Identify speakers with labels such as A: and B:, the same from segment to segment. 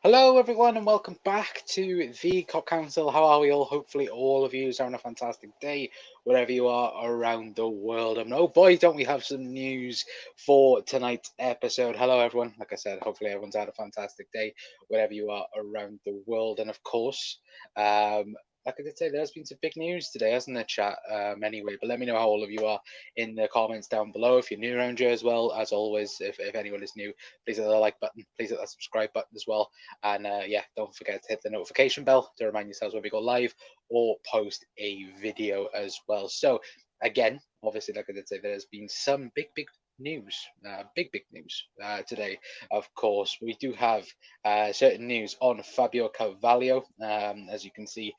A: Hello, everyone, and welcome back to the Cop Council. How are we all? Hopefully, all of you are having a fantastic day, wherever you are around the world. And oh boy, don't we have some news for tonight's episode. Hello, everyone. Like I said, hopefully, everyone's had a fantastic day, wherever you are around the world. And of course, like I did say, there's been some big news today, hasn't there, chat? Anyway, but let me know how all of you are in the comments down below. If you're new around here as well, as always, if anyone is new, please hit the like button, please hit that subscribe button as well. And yeah, don't forget to hit the notification bell to remind yourselves when we go live or post a video as well. So again, obviously, like I did say, there's been some big news, big news today. Of course, we do have certain news on Fabio Carvalho. As you can see,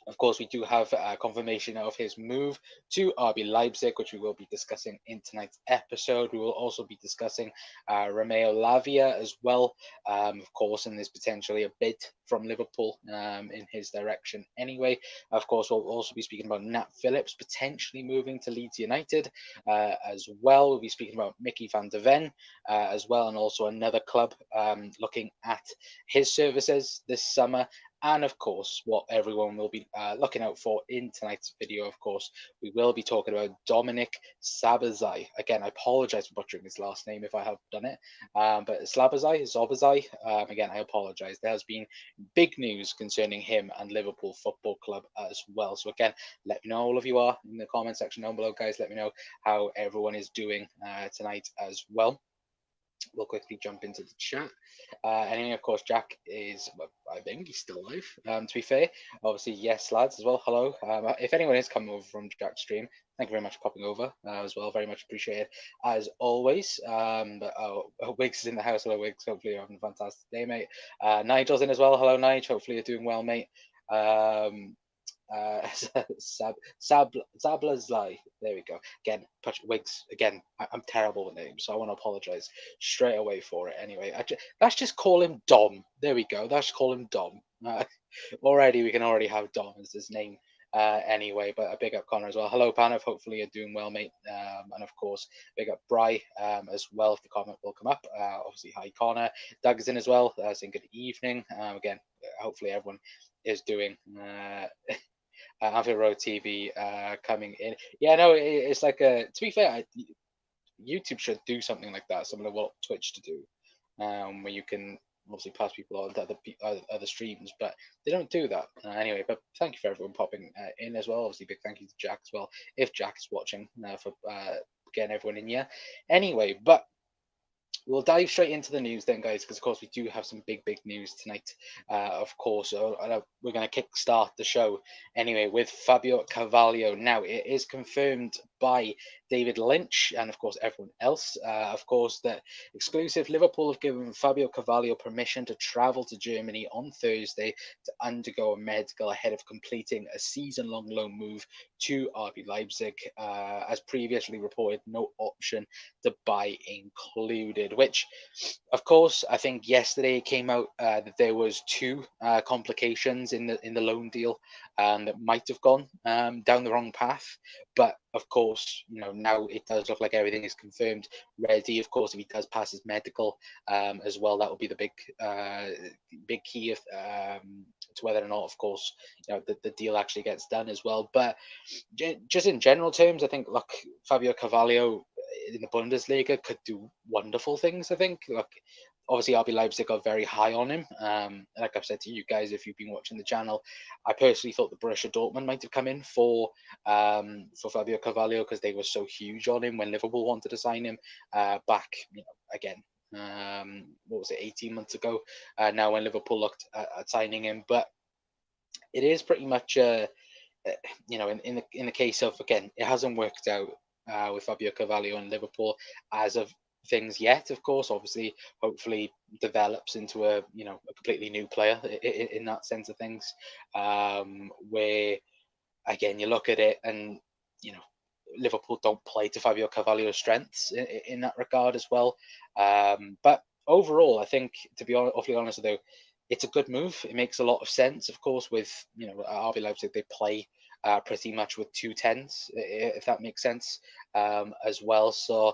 A: of course, we do have confirmation of his move to RB Leipzig, which we will be discussing in tonight's episode. We will also be discussing Romeo Lavia as well, of course, and there's potentially a bid from Liverpool in his direction anyway. Of course, we'll also be speaking about Nat Phillips potentially moving to Leeds United as well. We'll be speaking about Mickey van der Ven as well, and also another club looking at his services this summer. And of course, what everyone will be looking out for in tonight's video, of course, we will be talking about Dominik Szoboszlai. Again, I apologize for butchering his last name if I have done it. But Szoboszlai, again, I apologize. There has been big news concerning him and Liverpool Football Club as well. So again, let me know all of you are in the comment section down below, guys. Let me know how everyone is doing tonight as well. We'll quickly jump into the chat. And of course, Jack is, well, I think he's still alive, to be fair. Obviously, yes, lads, as well. Hello. If anyone is coming over from Jack's stream, thank you very much for popping over as well. Very much appreciated, as always. Wiggs is in the house. Hello, Wiggs. Hopefully, you're having a fantastic day, mate. Nigel's in as well. Hello, Nigel. Hopefully, you're doing well, mate. Zablazlai. There we go. Again, Wigs. Again, I'm terrible with names, so I want to apologize straight away for it. Anyway, let's just call him Dom. There we go. Let's call him Dom. Already, we can already have Dom as his name. Anyway, but a big up Connor as well. Hello, Panav. Hopefully you're doing well, mate. And of course, big up Bry as well. If the comment will come up, obviously, hi Connor. Doug's in as well. Saying good evening. Again, hopefully everyone is doing. Abbey Road TV coming in. Yeah, no, it's like a. To be fair, YouTube should do something like that, similar to what Twitch to do, where you can obviously pass people on to other streams, but they don't do that anyway. But thank you for everyone popping in as well. Obviously, big thank you to Jack as well, if Jack is watching, for getting everyone in here. Anyway, but we'll dive straight into the news then, guys, because of course we do have some big news tonight. Of course, we're going to kick start the show anyway with Fabio Carvalho. Now, it is confirmed by David Lynch and of course everyone else, of course, that exclusive Liverpool have given Fabio Carvalho permission to travel to Germany on Thursday to undergo a medical ahead of completing a season-long loan move to RB Leipzig. As previously reported, no option to buy included, which of course I think yesterday it came out that there was two complications in the loan deal that might have gone down the wrong path, but of course, now it does look like everything is confirmed, ready. Of course, if he does pass his medical as well, that will be the big key of, to whether or not, of course, the deal actually gets done as well. But just in general terms, I think, look, Fabio Carvalho in the Bundesliga could do wonderful things. I think, look, obviously RB Leipzig are very high on him. Like I've said to you guys, if you've been watching the channel, I personally thought the Borussia Dortmund might have come in for Fabio Carvalho because they were so huge on him when Liverpool wanted to sign him back, again, what was it, 18 months ago now, when Liverpool looked at signing him. But it is pretty much in the case of, again, it hasn't worked out with Fabio Carvalho and Liverpool as of things yet. Of course, obviously, hopefully develops into a completely new player in that sense of things, where again you look at it and Liverpool don't play to Fabio Carvalho's strengths in that regard as well. But overall, I think, to be awfully honest with you, it's a good move. It makes a lot of sense. Of course, with RB Leipzig, they play pretty much with 2 10s, if that makes sense, as well. So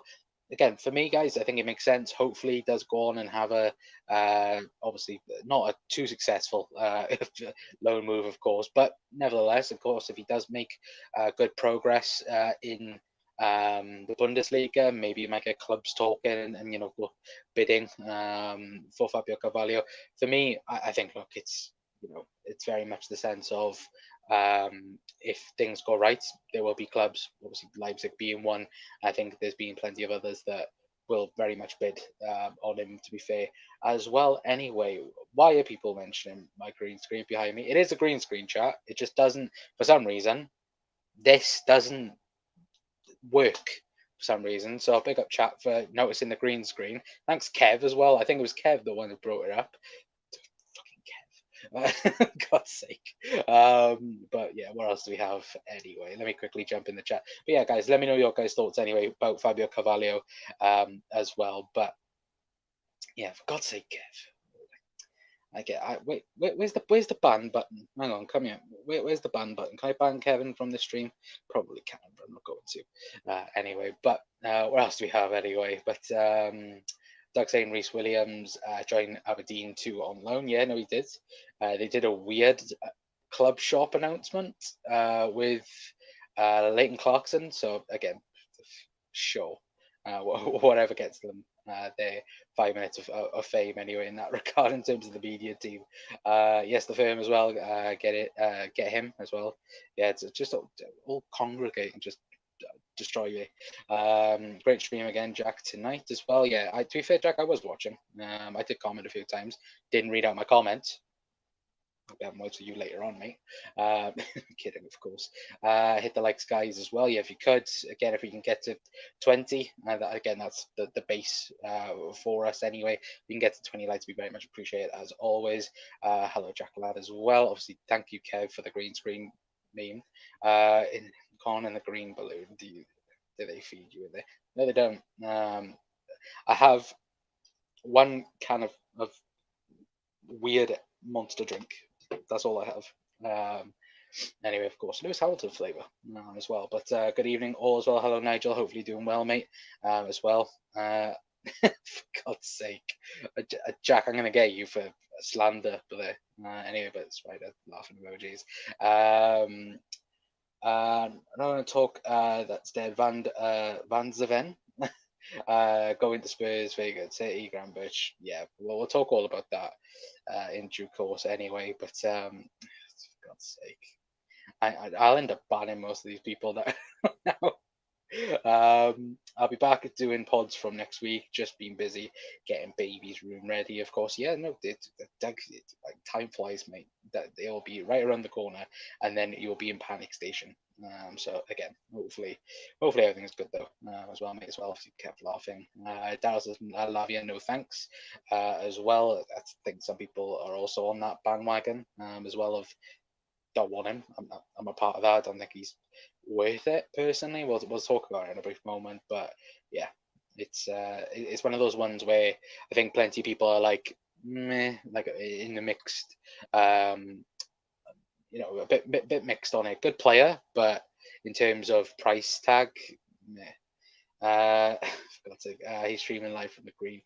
A: again, for me, guys, I think it makes sense. Hopefully, he does go on and have a obviously not a too successful loan move, of course, but nevertheless, of course, if he does make good progress in the Bundesliga, maybe you might get clubs talking and bidding for Fabio Carvalho. For me, I think look, it's very much the sense of if things go right, there will be clubs. Obviously, Leipzig being one. I think there's been plenty of others that will very much bid on him, to be fair, as well. Anyway, why are people mentioning my green screen behind me? It is a green screen, chat. It just doesn't, for some reason, this doesn't work for some reason. So I'll pick up chat for noticing the green screen. Thanks, Kev, as well. I think it was Kev the one who brought it up. God's sake. But yeah, what else do we have anyway? Let me quickly jump in the chat. But yeah, guys, let me know your guys' thoughts anyway about Fabio Carvalho as well. But yeah, for God's sake, Kev. Where's the ban button? Hang on, come here. Where's the ban button? Can I ban Kevin from the stream? Probably can, but I'm not going to. Anyway, but what else do we have anyway? But Doug saying Reece Williams joined Aberdeen 2 on loan. Yeah, no, he did. They did a weird club shop announcement with Leighton Clarkson. So again, sure, whatever gets them their 5 minutes of fame anyway in that regard in terms of the media team. Yes, the firm as well. Get him as well. Yeah, it's just all congregate and just destroy you. Great stream again, Jack, tonight as well. Yeah, to be fair, Jack, I was watching. I did comment a few times. Didn't read out my comment. I'll be having words with you later on, mate. Kidding, of course. Hit the likes, guys, as well. Yeah, if you could. Again, if we can get to 20, again, that's the base for us anyway. If we can get to 20 likes, we very much appreciate it, as always. Hello, Jack Lad, as well. Obviously, thank you, Kev, for the green screen meme. In Con and the green balloon, do they feed you in there? No, they don't. I have one can of weird monster drink. That's all I have. Anyway, of course, Lewis Hamilton flavour as well. But good evening all as well. Hello, Nigel. Hopefully doing well, mate, as well. For God's sake. Jack, I'm going to get you for slander for there. Anyway, but it's right, laughing emojis. I'm not going to talk, that's dead. Van Zeven. Going to Spurs, very good. City, Graham Birch. Yeah, we'll talk all about that in due course anyway. But for God's sake, I'll end up banning most of these people that now. I'll be back at doing pods from next week. Just been busy getting baby's room ready, of course. Yeah, no, like, time flies, mate. They'll be right around the corner, and then you'll be in panic station. So again, hopefully everything's good though as well, mate. As well, if you kept laughing. Darryl says, "Lavia, no thanks." As well, I think some people are also on that bandwagon as well. Of don't want him. I'm a part of that. I don't think he's worth it personally. We'll talk about it in a brief moment, but yeah, it's one of those ones where I think plenty of people are like meh, like in the mixed, a bit mixed on it. Good player, but in terms of price tag, meh. For God's sake, he's streaming live from the green.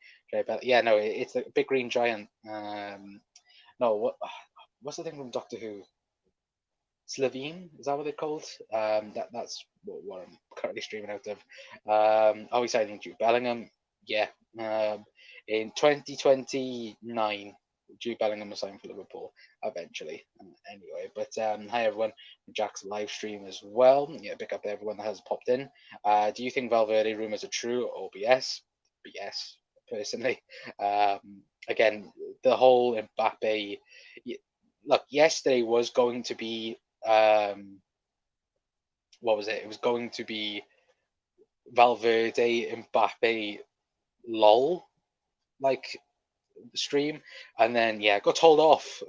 A: Yeah, no, it's a big green giant. No, what's the thing from Doctor Who? Slovene, is that what they're called? That's what I'm currently streaming out of. Are we signing Jude Bellingham? Yeah. In 2029, Jude Bellingham will sign for Liverpool eventually. Anyway, but hi everyone, Jack's live stream as well. Yeah, pick up everyone that has popped in. Do you think Valverde rumours are true or BS? BS, personally. Again, the whole Mbappe. Look, yesterday was going to be what was it? It was going to be Valverde, Mbappe, lol, like stream, and then yeah, got told off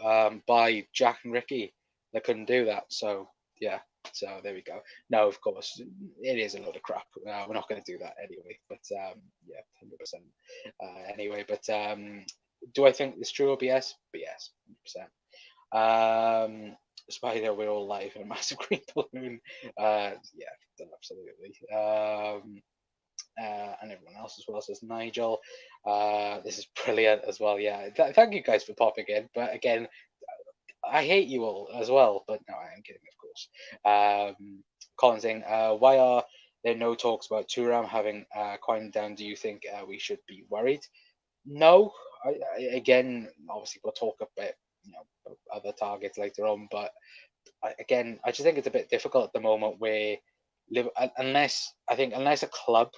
A: by Jack and Ricky. They couldn't do that, so yeah. So there we go. No, of course, it is a load of crap. We're not going to do that anyway. But yeah, 100%. Anyway, but do I think it's true or BS? BS, 100%. Spider, we're all live in a massive green balloon. Yeah, absolutely. and everyone else as well, says Nigel. This is brilliant as well. Yeah, thank you guys for popping in. But again, I hate you all as well. But no, I am kidding, of course. Colin saying, why are there no talks about Turam having coined down? Do you think we should be worried? No. Again, obviously we'll talk about other targets later on, but again, I just think it's a bit difficult at the moment where unless a club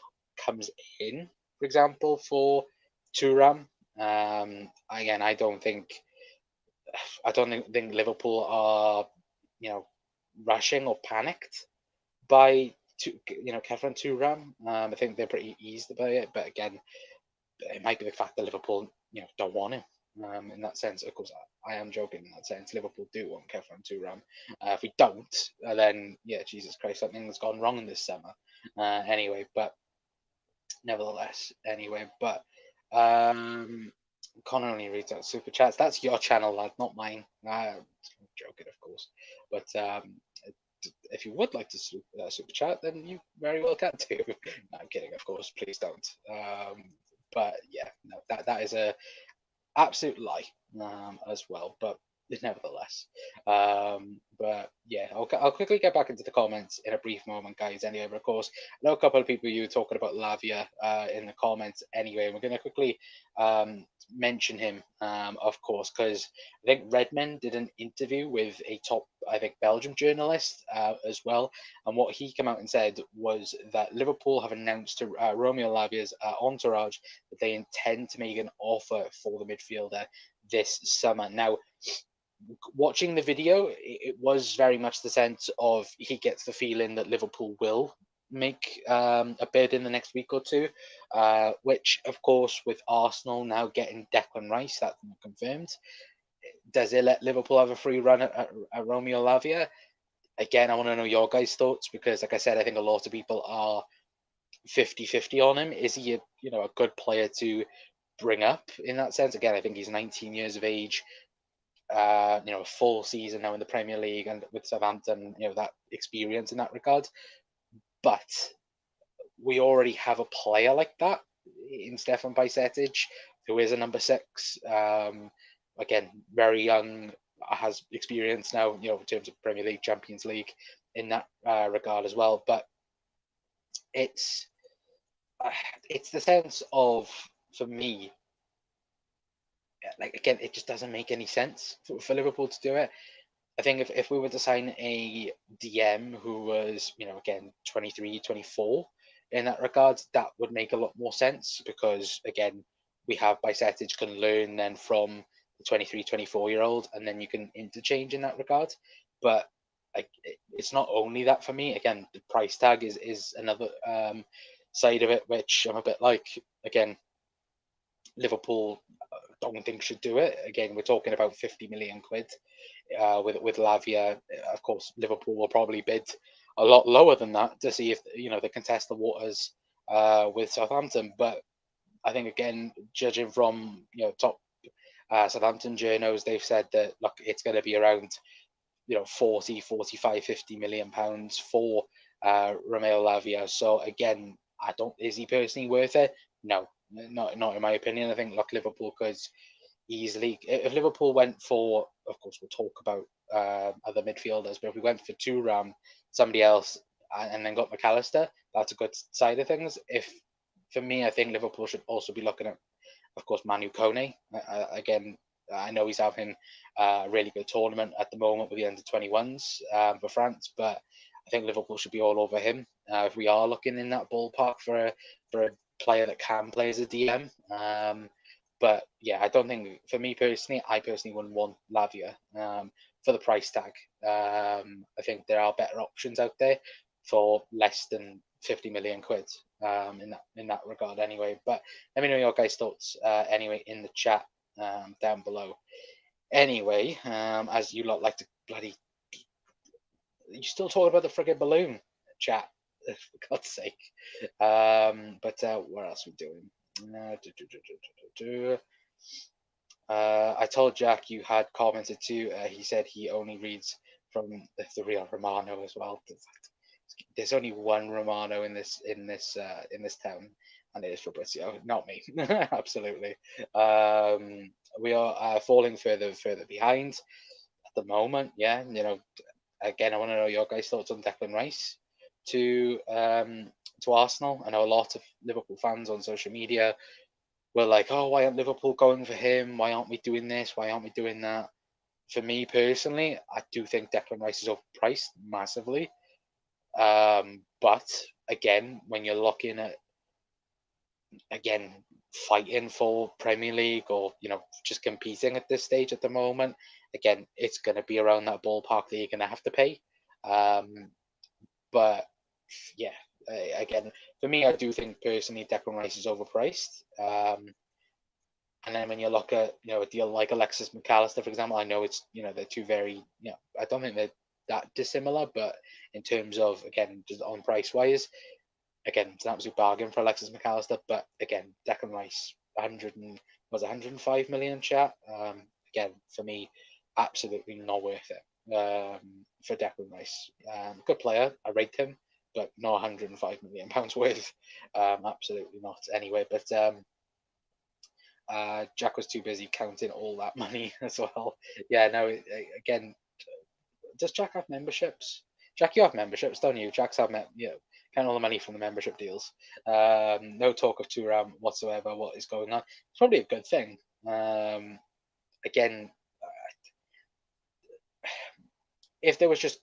A: comes in, for example, for Turam, again, I don't think Liverpool are rushing or panicked by Kefren Turam. I think they're pretty eased by it, but again, it might be the fact that Liverpool don't want him. In that sense, of course, I am joking. In that sense, Liverpool do want Kefren Turam. If we don't, then yeah, Jesus Christ, something's gone wrong in this summer. Anyway, but nevertheless, Connor only reads out super chats. That's your channel, lad, not mine. I'm joking, of course. But if you would like to super chat, then you very well can too. No, I'm kidding, of course. Please don't. But yeah, no, that is a absolute lie as well. But nevertheless, but yeah, I'll quickly get back into the comments in a brief moment, guys. Anyway, but of course, I know a couple of people you were talking about Lavia in the comments. Anyway, we're going to quickly mention him, of course, because I think Redmond did an interview with a top, I think, Belgium journalist as well, and what he came out and said was that Liverpool have announced to Romeo Lavia's entourage that they intend to make an offer for the midfielder this summer. Now, watching the video, it was very much the sense of he gets the feeling that Liverpool will make a bid in the next week or two, which, of course, with Arsenal now getting Declan Rice, that's not confirmed. Does it let Liverpool have a free run at Romeo Lavia? Again, I want to know your guys' thoughts because, like I said, I think a lot of people are 50-50 on him. Is he a good player to bring up in that sense? Again, I think he's 19 years of age. A full season now in the Premier League and with Southampton, that experience in that regard. But we already have a player like that in Stefan Bajcetic, who is a number 6. Again, very young, has experience now, in terms of Premier League, Champions League, in that regard as well. But it's the sense of, for me, like, again, it just doesn't make any sense for Liverpool to do it. I think if we were to sign a DM who was, again, 23, 24 in that regard, that would make a lot more sense because, again, we have Bajcetic can learn then from the 23, 24-year-old and then you can interchange in that regard. But it's not only that for me. Again, the price tag is another side of it, which I'm a bit like, again, Liverpool don't think should do it. Again, we're talking about 50 million quid with Lavia. Of course, Liverpool will probably bid a lot lower than that to see if they contest the waters with Southampton. But I think, again, judging from top Southampton journos, they've said that look, it's going to be around 40, 45, 50 million pounds for Romeo Lavia. So again, is he personally worth it? No, not in my opinion. I think Liverpool could easily, if Liverpool went for, of course, we'll talk about other midfielders, but if we went for Thuram, somebody else, and then got McAllister, that's a good side of things. For me, I think Liverpool should also be looking at, of course, Manu Kone. Again, I know he's having a really good tournament at the moment with the under-21s for France, but I think Liverpool should be all over him if we are looking in that ballpark for a player that can play as a DM. But yeah, I don't think, for me personally, I personally wouldn't want Lavia for the price tag. I think there are better options out there for less than 50 million quid in that regard anyway. But let me know your guys' thoughts anyway in the chat down below. Anyway, as you lot like to bloody... You still talking about the friggin' balloon, chat, for God's sake. But what else are we doing? I told Jack you had commented too. He said he only reads from the real Romano as well. there's only one Romano in this town, and it is Fabrizio, not me. Absolutely. We are falling further behind at the moment. Yeah, again, I want to know your guys' thoughts on Declan Rice to Arsenal. I know a lot of Liverpool fans on social media were like, "Oh, why aren't Liverpool going for him? Why aren't we doing this? Why aren't we doing that?" For me personally, I do think Declan Rice is overpriced massively. But again, when you're looking at fighting for Premier League or just competing at this stage at the moment, again, it's going to be around that ballpark that you're going to have to pay. But yeah, again, for me, I do think personally Declan Rice is overpriced. And then when you look at a deal like Alexis McAllister, for example, I know it's they're two very I don't think they're that dissimilar, but in terms of again just on price wise, again it's an absolute bargain for Alexis McAllister. But again, Declan Rice, 105 million chat. Again, for me, absolutely not worth it. For Declan Rice, good player, I rate him, but not 105 million pounds worth. Absolutely not. Anyway, but Jack was too busy counting all that money as well. Yeah, no. Again, does Jack have memberships? Jack, you have memberships, don't you? Jack's have count all the money from the membership deals. No talk of Thuram whatsoever. What is going on? It's probably a good thing. Again, if there was just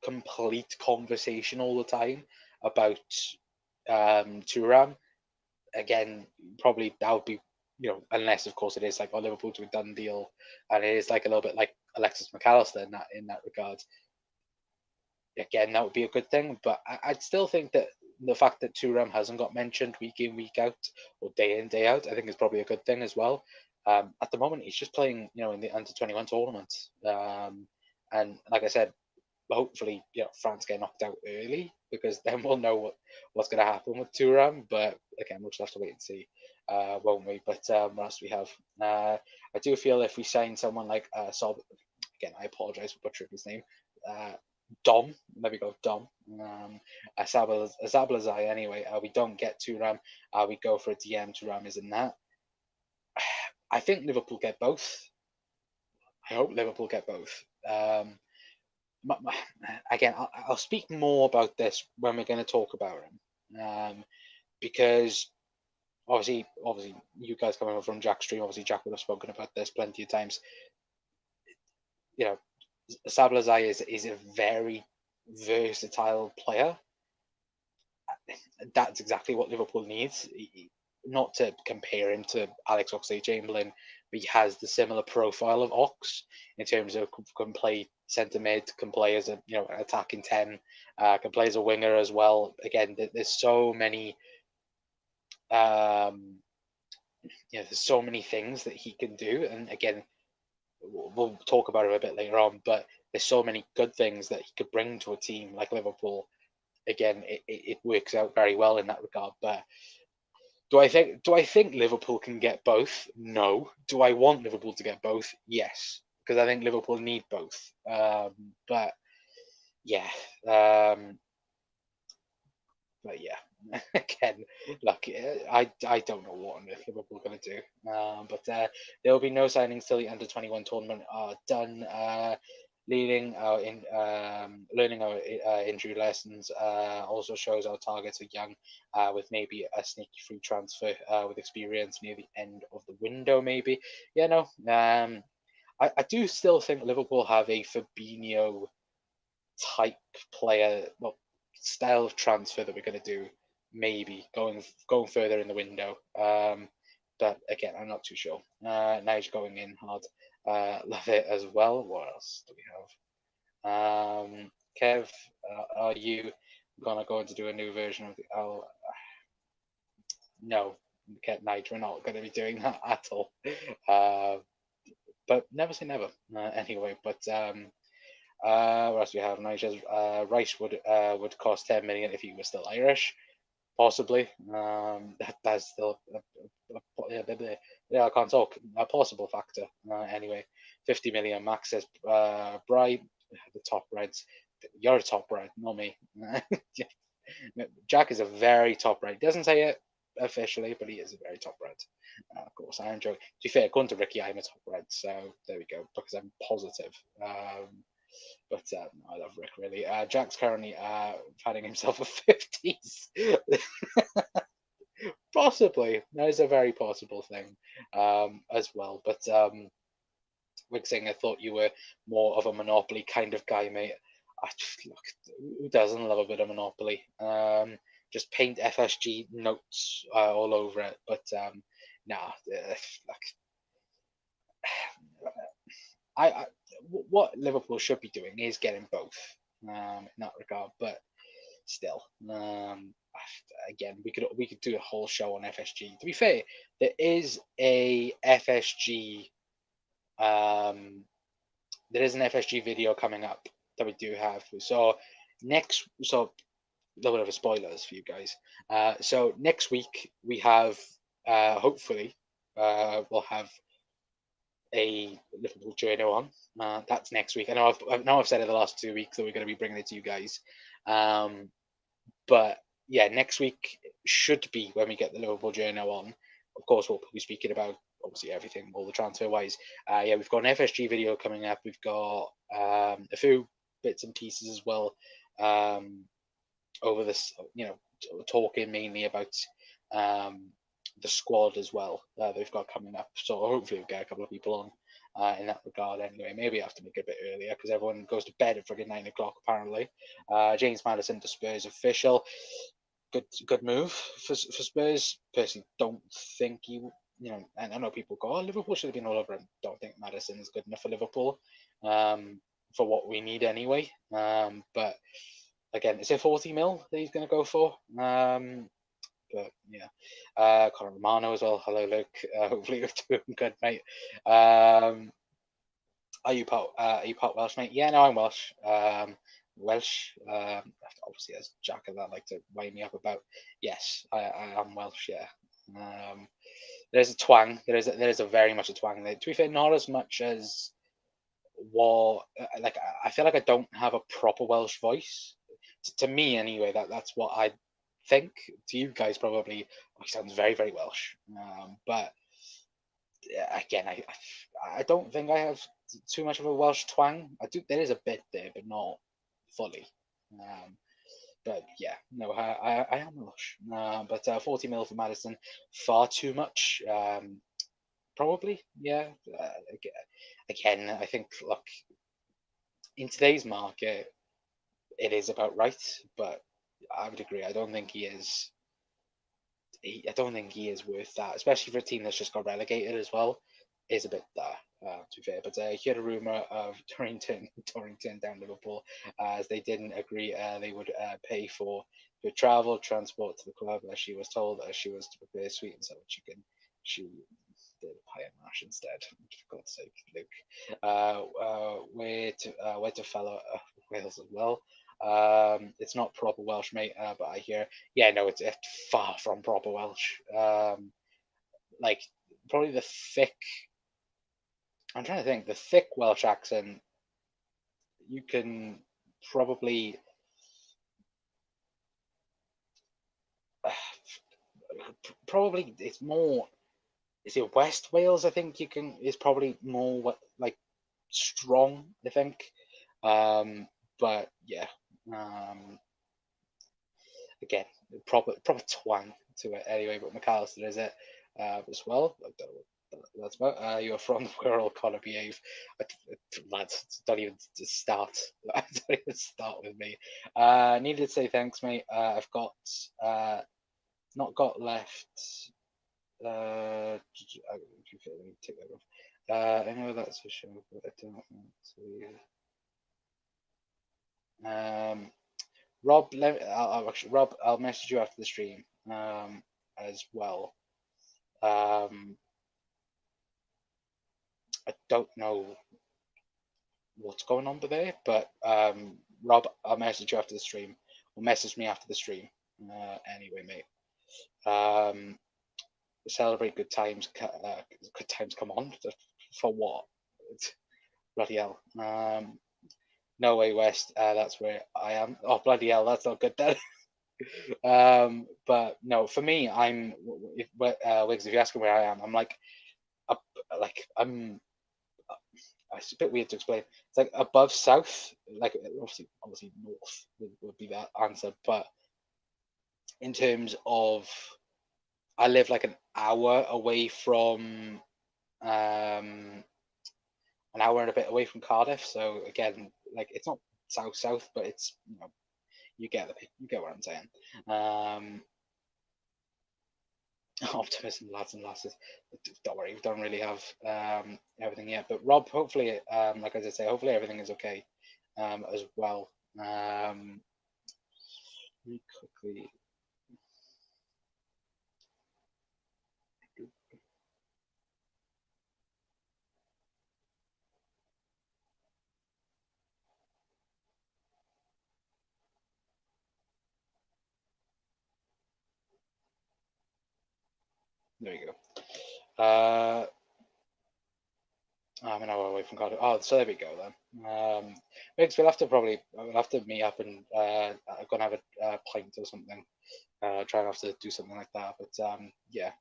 A: complete conversation all the time about Thuram, again, probably that would be unless of course it is like Liverpool to a done deal, and it is like a little bit like Alexis McAllister in that regard. Again, that would be a good thing, but I'd still think that the fact that Thuram hasn't got mentioned week in week out or day in day out, I think is probably a good thing as well. At the moment, he's just playing in the under-21 tournament, and like I said, hopefully France get knocked out early because then we'll know what's going to happen with Thuram. But again, we'll just have to wait and see, won't we? But what else do we have? I do feel if we sign someone like again, I apologise for butchering his name. Dom, there we go, Dom. Azablazai anyway. We don't get Thuram. We go for a DM. Thuram is in that. I think Liverpool get both. I hope Liverpool get both. Again, I'll speak more about this when we're going to talk about him, because obviously, you guys coming over from Jack's stream, obviously Jack would have spoken about this plenty of times. Sablazai is a very versatile player. That's exactly what Liverpool needs. Not to compare him to Alex Oxlade-Chamberlain, but he has the similar profile of Ox in terms of can play centre mid, can play as a attacking 10, can play as a winger as well. Again, there's so many there's so many things that he can do, and again, we'll talk about it a bit later on, but there's so many good things that he could bring to a team like Liverpool. Again, it works out very well in that regard. But do I think Liverpool can get both? No. Do I want Liverpool to get both? Yes, because I think Liverpool need both. But yeah, again, look, I don't know what on earth Liverpool are going to do. But there will be no signings till the under-21 tournament are done. Learning our injury lessons also shows our targets are young, with maybe a sneaky free transfer with experience near the end of the window, maybe. Yeah, no. I do still think Liverpool have a Fabinho type player, well, style of transfer that we're going to do, maybe going further in the window. But again, I'm not too sure. Nige going in hard. Love it as well. What else do we have? Kev, are you gonna go to do a new version of the? Oh, no, Nige, we're not going to be doing that at all. But never say never. Anyway, but what else do we have? Nige's Rice would cost 10 million if he was still Irish, possibly. That's still I can't talk. A possible factor. Anyway, 50 million max says Bright. The top Reds. You're a top red, not me. Jack is a very top red. He doesn't say it officially, but he is a very top red. Of course, I enjoy. To be fair, according to Ricky, I'm a top red, so there we go. Because I'm positive. But I love Rick really. Jack's currently finding himself a 50s. Possibly, that is a very possible thing as well. But Wigsing, I thought you were more of a Monopoly kind of guy, mate. Look, who doesn't love a bit of Monopoly? Just paint FSG notes all over it. But nah, I what Liverpool should be doing is getting both in that regard. But still, again, we could do a whole show on FSG. To be fair, there is a FSG there is an FSG video coming up that we do have. So a little bit of a spoilers for you guys. So next week we have hopefully we'll have a Liverpool journal on. That's next week. I've said it the last 2 weeks that we're going to be bringing it to you guys. But yeah, next week should be when we get the Liverpool journal on. Of course, we'll be speaking about obviously everything, all the transfer wise. Yeah, we've got an FSG video coming up. We've got a few bits and pieces as well over this, talking mainly about the squad as well that they've got coming up. So hopefully we'll get a couple of people on in that regard anyway. Maybe I have to make it a bit earlier because everyone goes to bed at friggin' 9 o'clock apparently. James Maddison to Spurs official. Good move for Spurs. Personally, don't think and I know people go, oh, Liverpool should have been all over him. Don't think Maddison is good enough for Liverpool for what we need anyway. But again, is it 40 mil that he's going to go for? But yeah, Conor Romano as well. Hello, Luke. Hopefully you're doing good, mate. Are you part Welsh, mate? Yeah, no, I'm Welsh. Welsh. Obviously, as Jack and that like to wind me up about. Yes, I am Welsh. Yeah. There's a twang. There is a very much a twang there. To be fair, not as much as what I feel like I don't have a proper Welsh voice. To me, anyway, that's what I think. To you guys, probably he sounds very, very Welsh. But again, I don't think I have too much of a Welsh twang. I do. There is a bit there, but not fully. But yeah, no, I am Welsh. But 40 mil for Maddison, far too much. Probably, yeah. Again, I think, look, in today's market, it is about right, but I would agree. I don't think he is. I don't think he is worth that, especially for a team that's just got relegated as well. Is a bit there, to be fair. But he had a rumor of Torrington down Liverpool, as they didn't agree. They would pay for travel, transport to the club. As she was told, she was to prepare sweet and sour chicken. She did pie and mash instead. For God's sake, Luke. Where to fellow Wales as well. It's not proper Welsh, mate. But I hear, yeah, no, it's far from proper Welsh. Like probably the thick. I'm trying to think. The thick Welsh accent, you can probably it's more. Is it West Wales? I think is probably more like strong. I think, but yeah. Again, proper twang to it anyway. But McAllister is it as well. That's about. You're from the world, Connor behave. Lads, don't even start. Don't even start with me. Needed to say thanks, mate. I've got not got left. Take that off. I know that's a show, but I don't want to. Rob, Rob, I'll message you after the stream as well. I don't know what's going on there, but Rob, I'll message you after the stream. Or message me after the stream. Anyway, mate. Celebrate good times. Good times come on. For what? Bloody hell. No Way West. That's where I am. Oh bloody hell, that's not good then. But no, for me, Wigs. If you ask me where I am, I'm like up, like I'm. It's a bit weird to explain. It's like above south, like obviously north would be that answer. But in terms of, I live like um, an hour and a bit away from Cardiff. So again, like it's not south, but it's you get what I'm saying. Um, Optimism, lads and lasses. Don't worry, we don't really have everything yet. But Rob, hopefully, like as I say, hopefully everything is okay as well. Really quickly, there you go. I'm an hour away from Cardiff. Oh, so there we go then. Riggs, we'll have to meet up and go and have a pint or something. Try and have to do something like that. But yeah,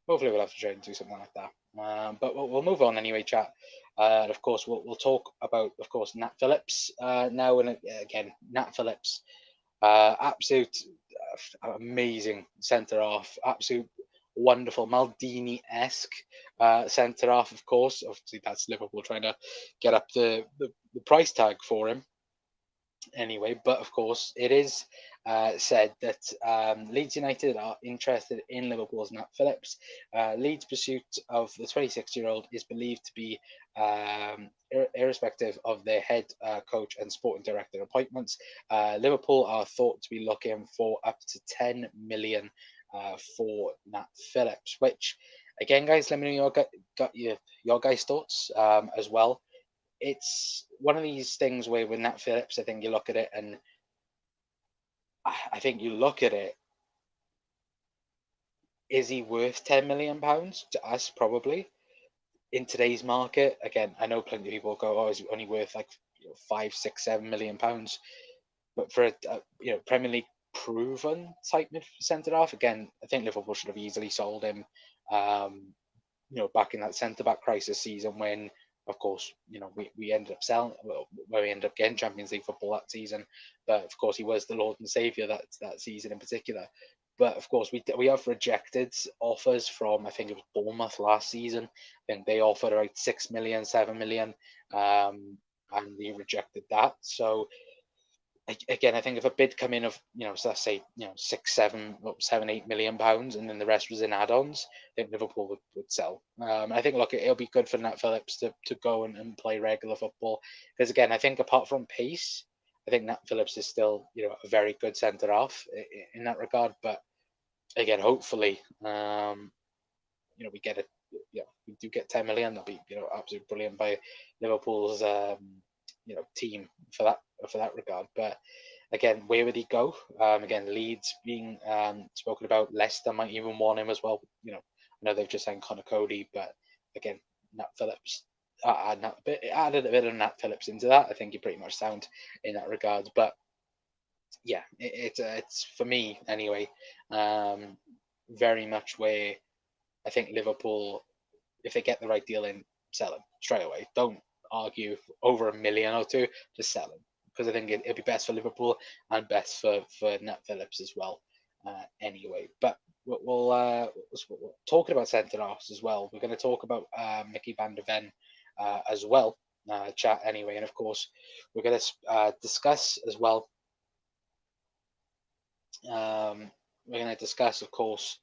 A: hopefully we'll have to try and do something like that. But we'll move on anyway, chat. And of course, we'll talk about, of course, Nat Phillips now. And again, Nat Phillips, absolute amazing centre half, absolute wonderful Maldini-esque centre half. Of course, obviously that's Liverpool trying to get up the price tag for him anyway. But of course, it is said that Leeds United are interested in Liverpool's Nat Phillips. Leeds' pursuit of the 26-year-old is believed to be irrespective of their head coach and sporting director appointments. Liverpool are thought to be looking for up to 10 million for Nat Phillips, which again, guys, let me know your guys' thoughts as well. It's one of these things where with Nat Phillips, I think you look at it and I think you look at it, is he worth £10 million to us? Probably in today's market. Again, I know plenty of people go, "Oh, is he only worth like 5, 6, 7 million pounds?" But for a Premier League proven type mid centre half, again, I think Liverpool should have easily sold him. Um, back in that centre back crisis season when, of course, we ended up selling, well, where we ended up getting Champions League football that season. But of course, he was the Lord and Saviour that season in particular. But of course, we have rejected offers from, I think it was Bournemouth last season. I think they offered around 6 million, 7 million, and we rejected that. So again, I think if a bid come in of so let's say 6, 7, 8 million pounds, and then the rest was in add-ons, I think Liverpool would sell. I think look, it'll be good for Nat Phillips to go and play regular football because again, I think apart from pace, I think Nat Phillips is still a very good centre half in that regard. But again, hopefully, we get it. Yeah, we do get 10 million. That'd be absolutely brilliant by Liverpool's team for that regard. But again, where would he go? Again, Leeds being spoken about. Leicester might even want him as well. I know they've just signed Connor Cody, but again, Nat Phillips added a bit of Nat Phillips into that. I think you're pretty much sound in that regard. But yeah, it's for me anyway. Very much where I think Liverpool, if they get the right deal in, sell him straight away. Don't argue over a million or two, just sell him because I think it'd be best for Liverpool and best for Nat Phillips as well. Anyway, but we'll talking about centre halves as well. We're going to talk about Mickey van der Ven as well. Chat anyway, and of course we're going to discuss as well. We're going to discuss, of course,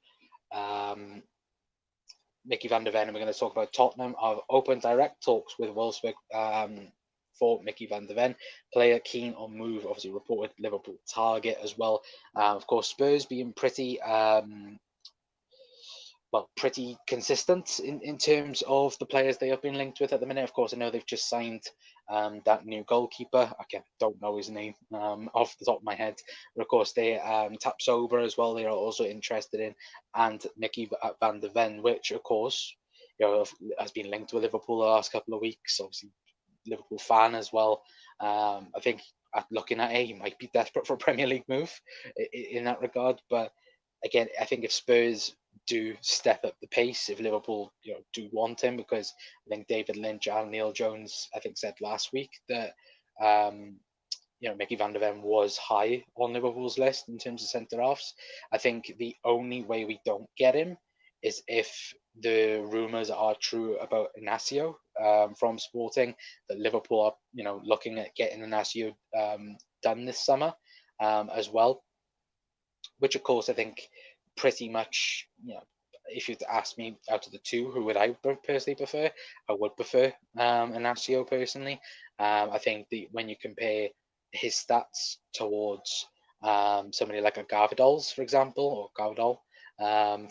A: Mickey van der Ven, and we're going to talk about Tottenham have open direct talks with Wolfsburg for Mickey van der Ven. Player keen on move, obviously reported Liverpool target as well. Of course, Spurs being pretty consistent in terms of the players they have been linked with at the minute. Of course, I know they've just signed that new goalkeeper. I don't know his name off the top of my head. But of course, they Tapsoba as well. They are also interested in, and Mickey van der Ven, which of course has been linked with Liverpool the last couple of weeks. Obviously, Liverpool fan as well. I think looking at it, he might be desperate for a Premier League move in that regard. But again, I think if Spurs do step up the pace, if Liverpool do want him, because I think David Lynch and Neil Jones I think said last week that Mickey van der Ven was high on Liverpool's list in terms of centre halves. I think the only way we don't get him is if the rumours are true about Inacio from Sporting, that Liverpool are looking at getting Inacio done this summer as well. Which of course I think pretty much if you'd ask me out of the two, who would I personally prefer? I would prefer Inacio personally. I think when you compare his stats towards somebody like a Gvardiol's, for example, or Gvardiol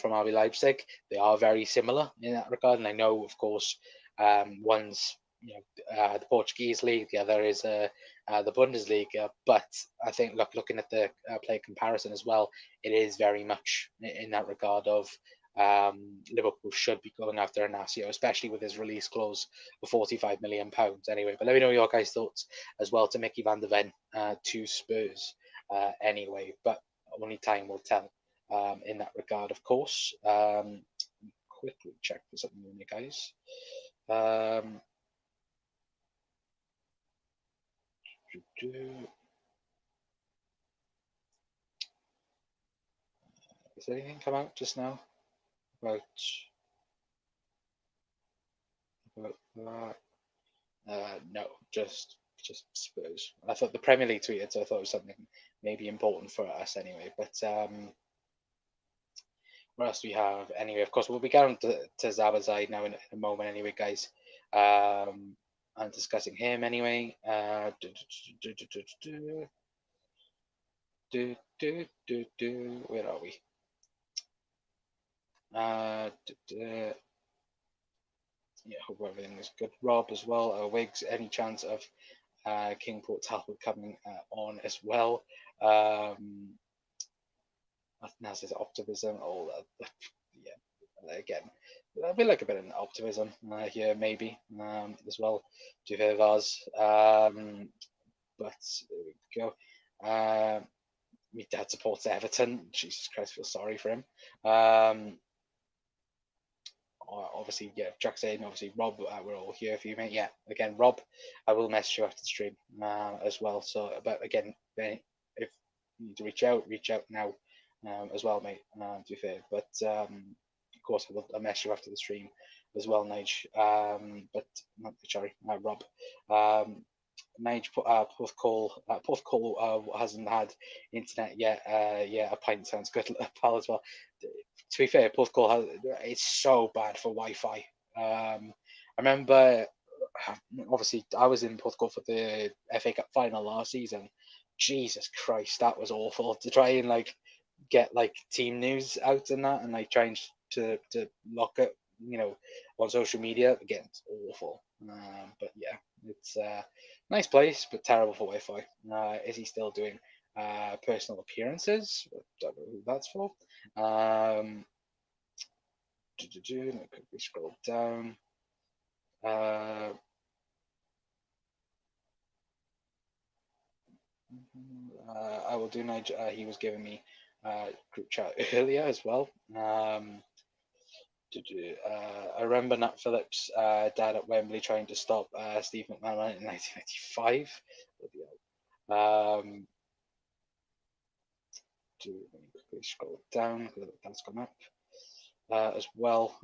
A: from RB Leipzig, they are very similar in that regard. And I know, of course, one's the Portuguese league, the other is the Bundesliga. But I think looking at the player comparison as well, it is very much in that regard of Liverpool should be going after Inacio, especially with his release clause for £45 million. Anyway, but let me know your guys' thoughts as well to Mickey van der Ven to Spurs anyway. But only time will tell in that regard, of course. Quickly check for something with you guys. Has anything come out just now about that? No, just Spurs. I thought the Premier League tweeted, so I thought it was something maybe important for us anyway. But what else do we have? Anyway, of course, we'll be going to Szoboszlai now in a moment anyway, guys. I'm discussing him anyway. Where are we? Hope everything is good. Rob as well. Wiggs, any chance of Kingport Talbot coming on as well? That's his optimism. All that. Yeah. Again, I feel like a bit of an optimism here, maybe as well. To hear ours. But there we go. My dad supports Everton. Jesus Christ, I feel sorry for him. Obviously, yeah, Jack saying, obviously, Rob, we're all here for you, mate. Yeah, again, Rob, I will message you after the stream as well. So, but again, if you need to reach out now as well, mate, to be fair. But of course, I'll message you after the stream as well, Nige. But, sorry, Rob. Nige, Porthcawl hasn't had internet yet. Yeah, a pint sounds good, pal, as well. To be fair, Porthcawl it's so bad for Wi-Fi. I remember, obviously, I was in Porthcawl for the FA Cup final last season. Jesus Christ, that was awful to try and get team news out and that, and trying to look at on social media. Again, it's awful. But yeah, it's a nice place, but terrible for Wi-Fi. Is he still doing personal appearances? I don't know who that's for. Quickly scroll down. I will do Nigel. He was giving me group chat earlier as well. I remember Nat Phillips' dad at Wembley trying to stop Steve McManaman in 1995. Let me quickly scroll down because that's gone up as well.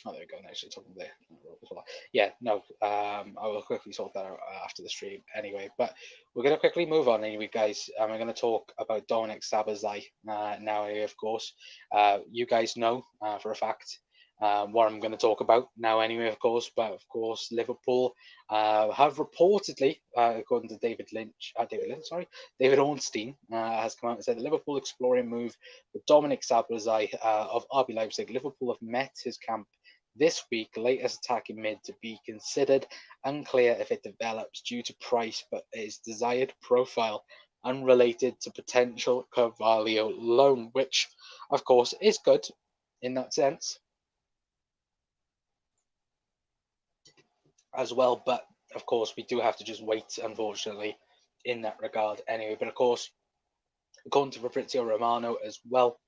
A: Oh, there we go. Actually, talking there. Yeah, no. I will quickly sort that out after the stream anyway. But we're going to quickly move on anyway, guys. We're going to talk about Dominik Szoboszlai now, of course. You guys know for a fact what I'm going to talk about now anyway, of course. But of course, Liverpool have reportedly, according to David Ornstein has come out and said that Liverpool exploring move with Dominik Szoboszlai of RB Leipzig. Liverpool have met his camp this week, latest attacking mid to be considered. Unclear if it develops due to price, but his desired profile unrelated to potential Carvalho loan, which of course is good in that sense. as well. But of course, we do have to just wait, unfortunately, in that regard anyway. But of course, according to Fabrizio Romano as well,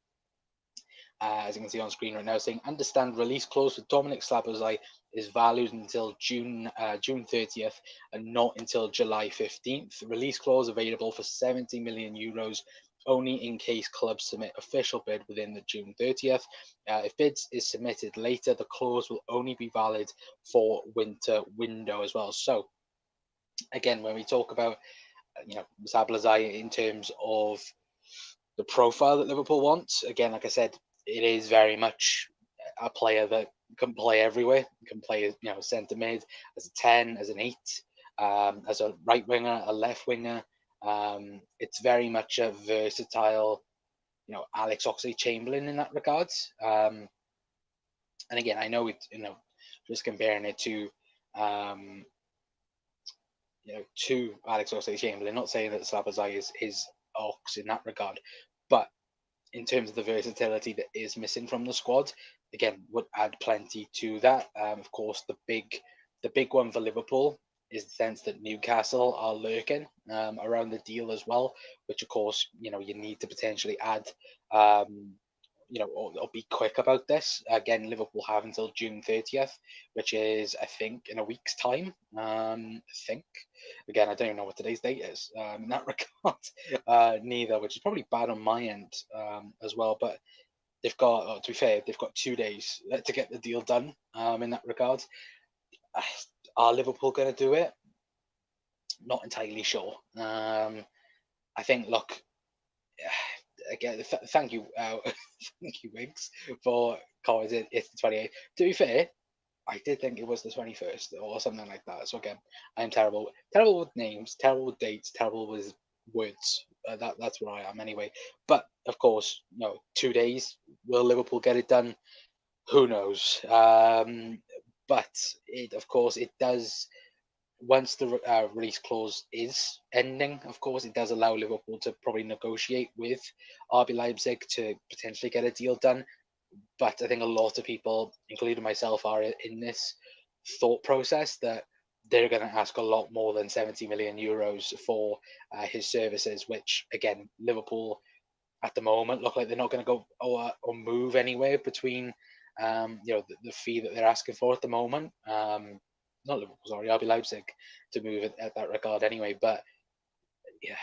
A: as you can see on screen right now, saying understand release clause for Dominik Szoboszlai is valued until June 30th and not until July 15th. Release clause available for 70 million euros only in case clubs submit official bid within the June 30th. If bids is submitted later, the clause will only be valid for winter window as well. So again, when we talk about Szoboszlai in terms of the profile that Liverpool wants, again, like I said, it is very much a player that can play everywhere. Can play, centre mid, as a 10, as an 8, as a right winger, a left winger. It's very much a versatile, Alex Oxlade-Chamberlain in that regard. And again, I know it, just comparing it to, to Alex Oxlade-Chamberlain. Not saying that Szoboszlai is Ox in that regard, but in terms of the versatility that is missing from the squad, again, would add plenty to that. Of course, the big one for Liverpool is the sense that Newcastle are lurking around the deal as well, which of course, you need to potentially add, or be quick about this. Again, Liverpool have until June 30th, which is, I think, in a week's time. I think. Again, I don't even know what today's date is in that regard, neither, which is probably bad on my end as well. But they've got, to be fair, they've got 2 days to get the deal done in that regard. Are Liverpool going to do it? Not entirely sure. I think, look, again, thank you, thank you, Wiggs, for calling it. It's the 28th. To be fair, I did think it was the 21st or something like that. So again, I'm terrible with names, terrible with dates, terrible with words. That's where I am anyway. But of course, 2 days. Will Liverpool get it done? Who knows? But of course, it does. Once the release clause is ending, of course, it does allow Liverpool to probably negotiate with RB Leipzig to potentially get a deal done. But I think a lot of people, including myself, are in this thought process that they're going to ask a lot more than 70 million euros for his services, which, again, Liverpool at the moment look like they're not going to go or move anywhere between the fee that they're asking for at the moment. Not Liverpool, sorry, RB Leipzig to move it at that regard anyway. But yeah,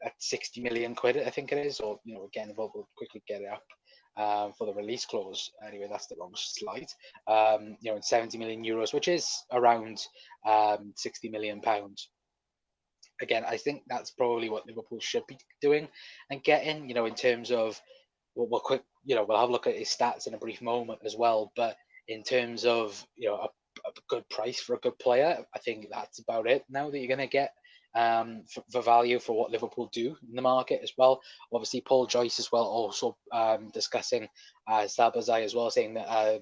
A: at 60 million quid, I think it is, or again, we'll quickly get it up for the release clause. Anyway, that's the wrong slide. And 70 million euros, which is around 60 million pounds. Again, I think that's probably what Liverpool should be doing and getting. In terms of, we'll quick, we'll have a look at his stats in a brief moment as well. But in terms of a good price for a good player, I think that's about it now that you're going to get for value for what Liverpool do in the market as well. Obviously, Paul Joyce as well also discussing Szoboszlai as well, saying that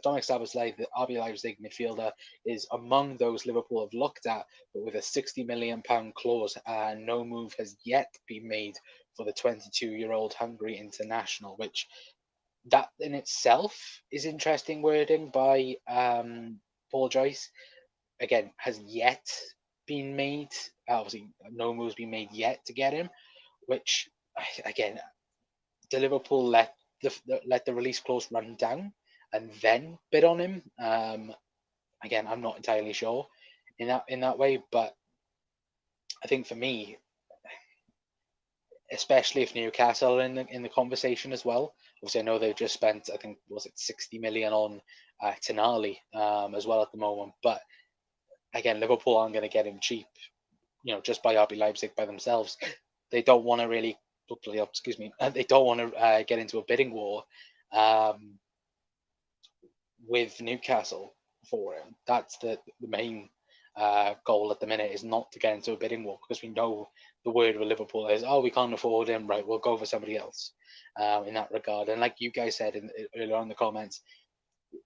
A: Dominik Szoboszlai, the RB Leipzig midfielder, is among those Liverpool have looked at, but with a £60 million clause, no move has yet been made for the 22-year-old Hungary international, which that in itself is interesting wording by Paul Joyce. Again, has yet been made. Obviously, no moves been made yet to get him, which, again, do Liverpool let the release clause run down and then bid on him? Again, I'm not entirely sure in that way, but I think for me, especially if Newcastle are in the conversation as well. Obviously, I know they've just spent, I think, was it 60 million on Tonali as well at the moment. But again, Liverpool aren't going to get him cheap, just by RB Leipzig by themselves. They don't want to really, excuse me, they don't want to get into a bidding war with Newcastle for him. That's the main goal at the minute, is not to get into a bidding war, because we know the word with Liverpool is, oh, we can't afford him, right, we'll go for somebody else in that regard. And like you guys said earlier on in the comments,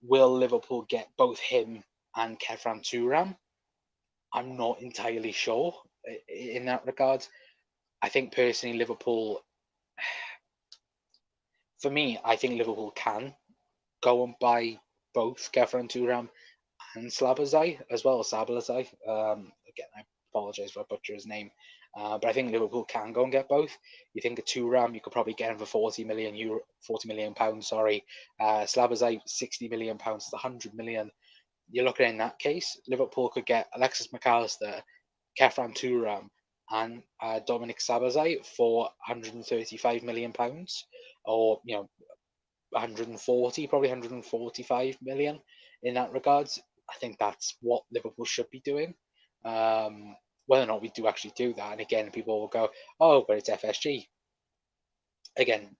A: will Liverpool get both him and Kefran Turam? I'm not entirely sure in that regard. I think personally Liverpool, for me, I think Liverpool can go and buy both Kefran Turam and Slabazai as well as Sabalazai. Again, I apologise if I butcher his name. But I think Liverpool can go and get both. You think a Thuram, you could probably get him for 40 million pounds. Sorry, Slabazai 60 million pounds, 100 million. You're looking in that case, Liverpool could get Alexis McAllister, Kefran Thuram, and Dominik Szoboszlai for 135 million pounds, or 140, probably 145 million in that regards. I think that's what Liverpool should be doing. Whether or not we do actually do that, and again, people will go, "Oh, but it's FSG." Again,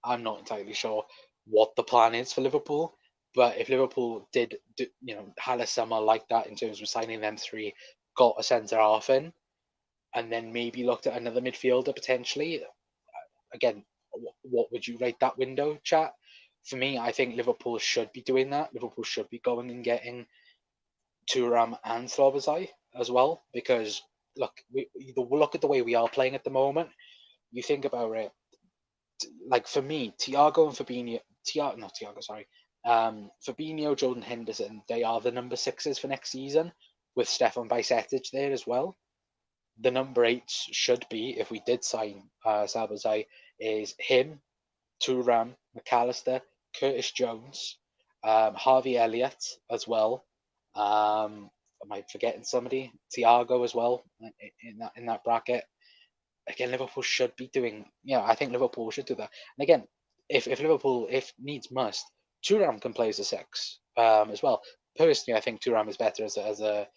A: I'm not entirely sure what the plan is for Liverpool. But if Liverpool did, had a summer like that in terms of signing them three, got a centre half in, and then maybe looked at another midfielder potentially, again, what would you rate that window, chat? For me, I think Liverpool should be doing that. Liverpool should be going and getting Thuram and Slobozai as well, because look, look at the way we are playing at the moment. You think about it, like for me, Thiago and Fabinho, Fabinho, Jordan Henderson, they are the number sixes for next season, with Stefan Bajcetic there as well. The number eights should be, if we did sign Sabazai, is him, Thuram, McAllister, Curtis Jones, Harvey Elliott as well. Am I forgetting somebody? Thiago as well in that bracket. Again, Liverpool should be doing. I think Liverpool should do that. And again, if Liverpool, if needs must, Thuram can play as a six as well. Personally, I think Thuram is better as an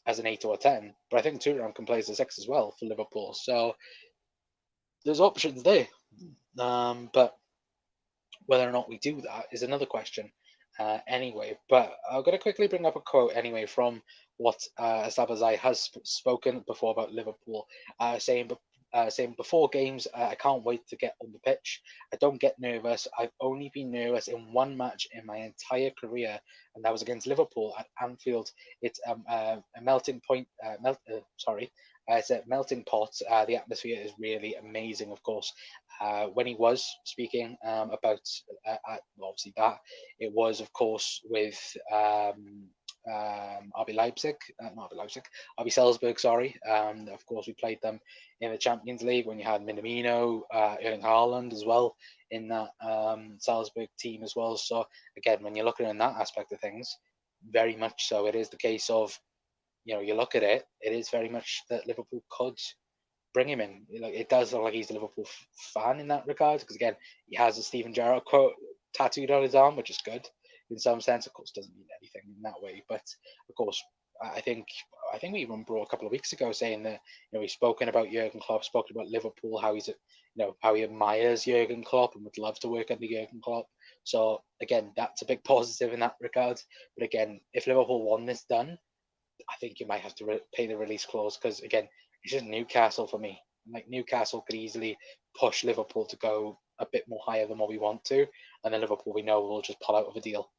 A: 8 or a 10, but I think Thuram can play as a 6 as well for Liverpool. So there's options there. But whether or not we do that is another question. Anyway, but I'm going to quickly bring up a quote anyway from what Sabazai has spoken before about Liverpool, saying before games, I can't wait to get on the pitch. I don't get nervous. I've only been nervous in one match in my entire career, and that was against Liverpool at Anfield. It's a melting point. It's a melting pot. The atmosphere is really amazing, of course. When he was speaking about obviously that, it was of course with RB Leipzig, not RB Leipzig, RB Salzburg, sorry. Of course, we played them in the Champions League when you had Minamino, Erling Haaland as well in that Salzburg team as well. So again, when you're looking at that aspect of things, very much so, it is the case of, you look at it, it is very much that Liverpool could bring him in. It does look like he's a Liverpool fan in that regard, because again, he has a Steven Gerrard quote tattooed on his arm, which is good in some sense. Of course, doesn't mean anything in that way, but of course, I think we even brought a couple of weeks ago saying that he's spoken about Jurgen Klopp, spoken about Liverpool, how he's how he admires Jurgen Klopp and would love to work under Jurgen Klopp. So again, that's a big positive in that regard. But again, if Liverpool want this done, I think you might have to pay the release clause, because again, it's just Newcastle for me. Like, Newcastle could easily push Liverpool to go a bit more higher than what we want to, and then Liverpool, we know, will just pull out of a deal.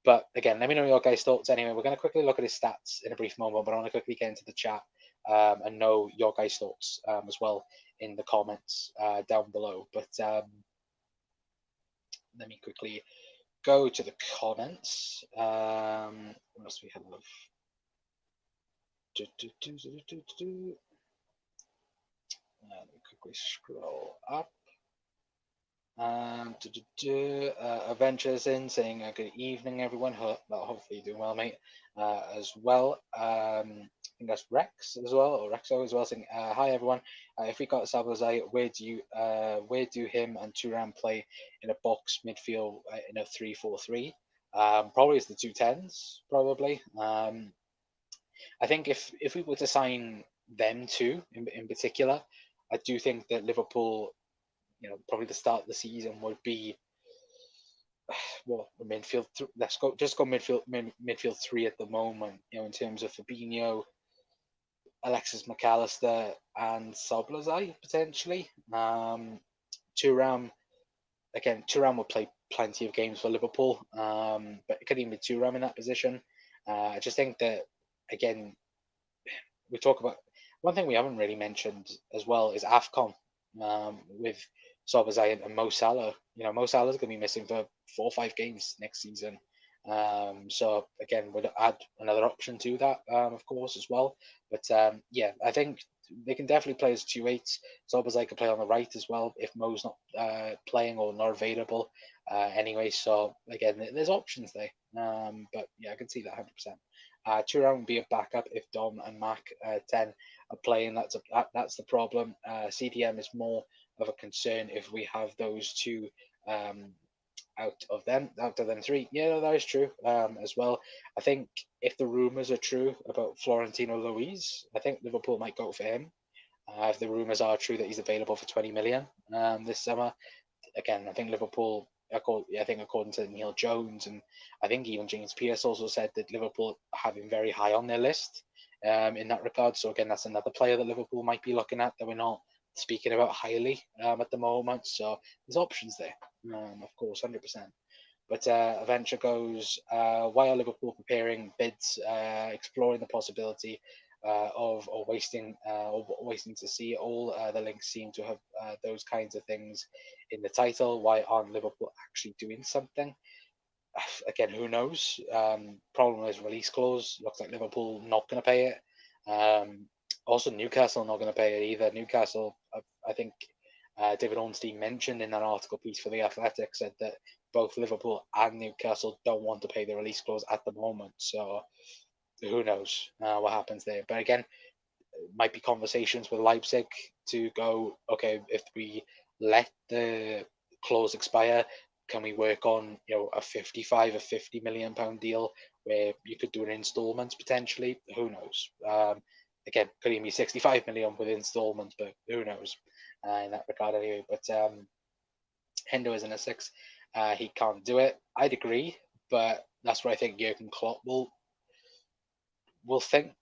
A: But again, let me know your guys' thoughts anyway. We're going to quickly look at his stats in a brief moment, but I want to quickly get into the chat and know your guys' thoughts as well in the comments down below. But let me quickly go to the comments. What else do we have? Let me quickly scroll up. Adventures in saying good evening, everyone. Hopefully you're doing well, mate. As well, I think that's Rex as well, or Rexo as well, saying hi, everyone. If we got Sabozai, where do him and Thuram play in a box midfield in a 3-4-3? Probably as the 2 10s, probably. I think if we were to sign them two in particular, I do think that Liverpool, probably the start of the season would be midfield. Let's go midfield three at the moment. In terms of Fabinho, Alexis McAllister, and Szoboszlai potentially. Thuram will play plenty of games for Liverpool, but it could even be Thuram in that position. I just think that, again, we talk about one thing we haven't really mentioned as well is AFCON with Szoboszlai and Mo Salah. Mo Salah's going to be missing for 4 or 5 games next season. So again, would add another option to that, of course, as well. But yeah, I think they can definitely play as 2-8s. Szoboszlai could play on the right as well if Mo's not playing or not available. Anyway, so again, there's options there. But yeah, I can see that 100%. Thuram would be a backup if Dom and Mac 10 are playing. That's the problem. CDM is more of a concern if we have those two um, out of them three. Yeah, no, that is true as well. I think if the rumours are true about Florentino Luis, I think Liverpool might go for him. If the rumours are true that he's available for 20 million this summer, again, I think Liverpool. I think according to Neil Jones and I think even James Pearce also said that Liverpool have him very high on their list in that regard. So again, that's another player that Liverpool might be looking at that we're not speaking about highly at the moment. So there's options there, of course, 100%. But Venture goes, why are Liverpool preparing bids, exploring the possibility of or waiting to see? All the links seem to have those kinds of things in the title. Why aren't Liverpool actually doing something? Again, who knows? Problem is release clause. Looks like Liverpool not going to pay it. Also, Newcastle not going to pay it either. Newcastle, I think David Ornstein mentioned in that article piece for The Athletic, said that both Liverpool and Newcastle don't want to pay the release clause at the moment. So who knows what happens there. But again, it might be conversations with Leipzig to go, okay, if we let the clause expire, can we work on a 55 or 50 million pound deal where you could do an installments potentially? Who knows? Again, could even be 65 million with installments, but who knows in that regard anyway. But Hendo is in a 6. He can't do it. I'd agree, but that's where I think Jurgen Klopp will think.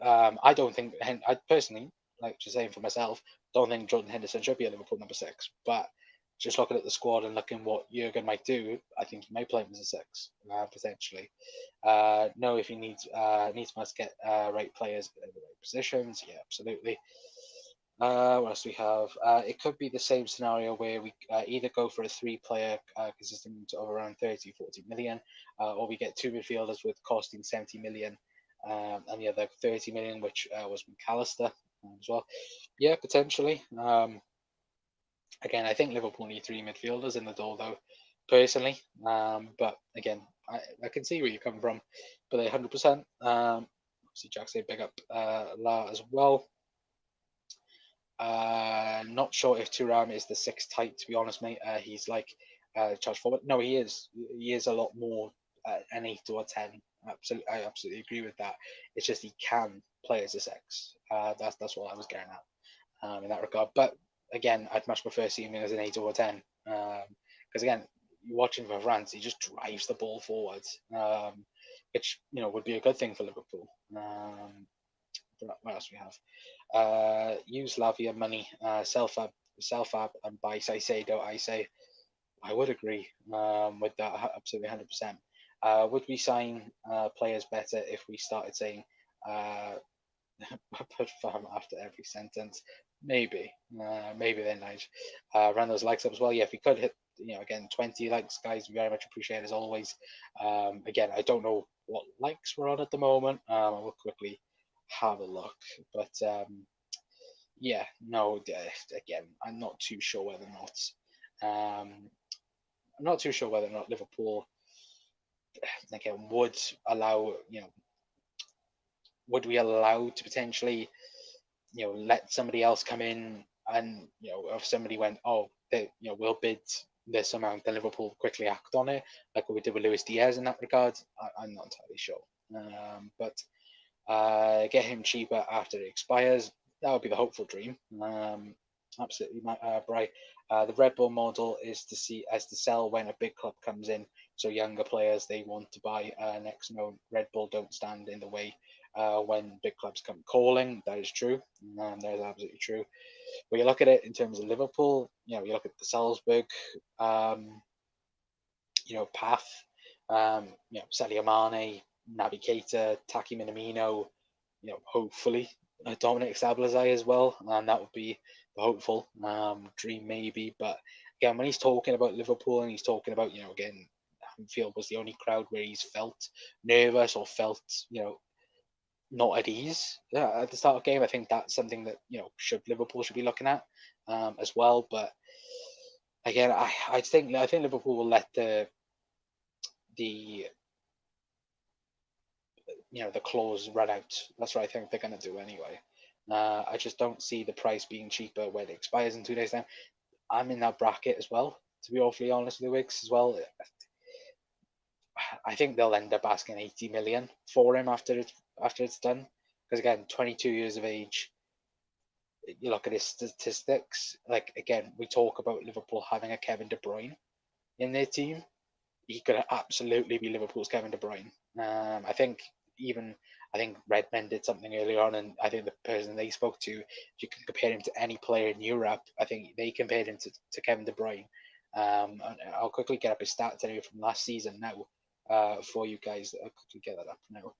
A: I don't think. I personally, like just saying for myself, don't think Jordan Henderson should be a Liverpool number 6. But just looking at the squad and looking what Jurgen might do, I think he may play him as a 6 potentially. No, if he needs must get right players in the right positions. Yeah, absolutely. What else do we have? It could be the same scenario where we either go for a 3-player consistent of around 30, 40 million, or we get 2 midfielders with costing 70 million, and the other 30 million, which was McAllister as well. Yeah, potentially. Again, I think Liverpool need 3 midfielders in the door, though, personally. But again, I can see where you're coming from, but 100%. Obviously, Jack said big up La as well. Not sure if Thuram is the 6th type, to be honest, mate. He's like charge forward. No, he is. He is a lot more an 8 or a 10. I absolutely agree with that. It's just he can play as a 6. That's what I was getting at in that regard. But again, I'd much prefer seeing him as an 8 or a 10. Because again, you're watching for France, he just drives the ball forward, which would be a good thing for Liverpool. What else we have? Use Lavia money, self-ab, and buy Saicedo. I would agree with that absolutely 100%. Would we sign players better if we started saying put farm after every sentence? Maybe then nice. Run those likes up as well. Yeah, if we could hit again 20 likes, guys, very much appreciate it as always. Again, I don't know what likes we're on at the moment. I will quickly have a look, but yeah, no, again, I'm not too sure whether or not Liverpool again would we allow to potentially let somebody else come in, and if somebody went, oh, we'll bid this amount, then Liverpool quickly act on it like what we did with Luis Diaz in that regard. I'm not entirely sure, but get him cheaper after it expires. That would be the hopeful dream. Absolutely, Bry. The Red Bull model is to sell when a big club comes in. So younger players they want to buy next. No, Red Bull don't stand in the way when big clubs come calling. That is true. That is absolutely true. But you look at it in terms of Liverpool. You look at the Salzburg, path. Sadio Mane, Naby Keita, Taki Minamino, hopefully Dominik Szoboszlai as well, and that would be the hopeful dream maybe. But again, when he's talking about Liverpool and he's talking about again Anfield was the only crowd where he's felt nervous or felt, not at ease at the start of the game. I think that's something that Liverpool should be looking at as well. But again, I think Liverpool will let the the clause run out. That's what I think they're going to do anyway. I just don't see the price being cheaper when it expires in 2 days' time. I'm in that bracket as well, to be awfully honest with the Wigs as well. I think they'll end up asking 80 million for him after it's done. Because again, 22 years of age. You look at his statistics. Like again, we talk about Liverpool having a Kevin De Bruyne in their team. He could absolutely be Liverpool's Kevin De Bruyne. I think Redmen did something earlier on, and I think the person they spoke to, if you can compare him to any player in Europe, I think they compared him to Kevin De Bruyne. And I'll quickly get up his stats anyway from last season now for you guys. I'll quickly get that up now.